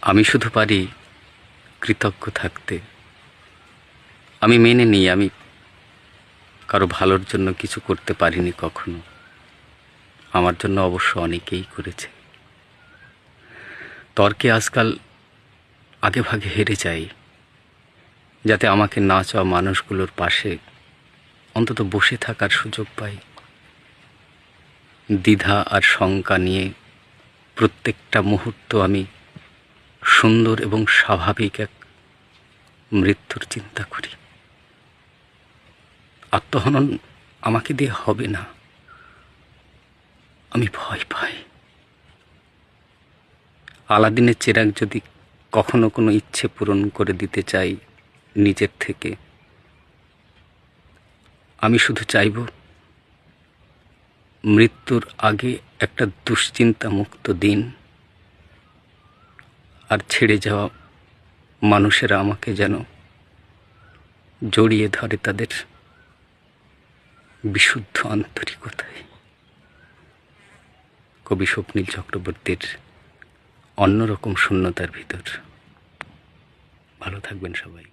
আমি শুধু পারি কৃতজ্ঞ থাকতে। আমি মেনে নিই আমি কারো ভালোর জন্য কিছু করতে পারিনি কখনো। আমার জন্য অবশ্য অনেকেই করেছে। তর্কে আজকাল আগে ভাগে হেরে যাই, যাতে আমাকে না চাওয়া মানুষগুলোর পাশে অন্তত বসে থাকার সুযোগ পাই। দ্বিধা আর শঙ্কা নিয়ে প্রত্যেকটা মুহূর্ত আমি সুন্দর এবং স্বাভাবিক এক মৃত্যুর চিন্তা করি। আত্মহনন আমাকে দিয়ে হবে না, আমি ভয় পাই। আলাদিনের চেরাগ যদি কখনো কোনো ইচ্ছে পূরণ করে দিতে চাই নিজের থেকে, আমি শুধু চাইব মৃত্যুর আগে একটা দুশ্চিন্তা মুক্ত দিন, আর ছেড়ে যাওয়া মানুষেরা আমাকে যেন জড়িয়ে ধরে তাদের বিশুদ্ধ আন্তরিকতায়। কবি স্বপ্নীল চক্রবর্তীর অন্যরকম শূন্যতার ভিতর। ভালো থাকবেন সবাই।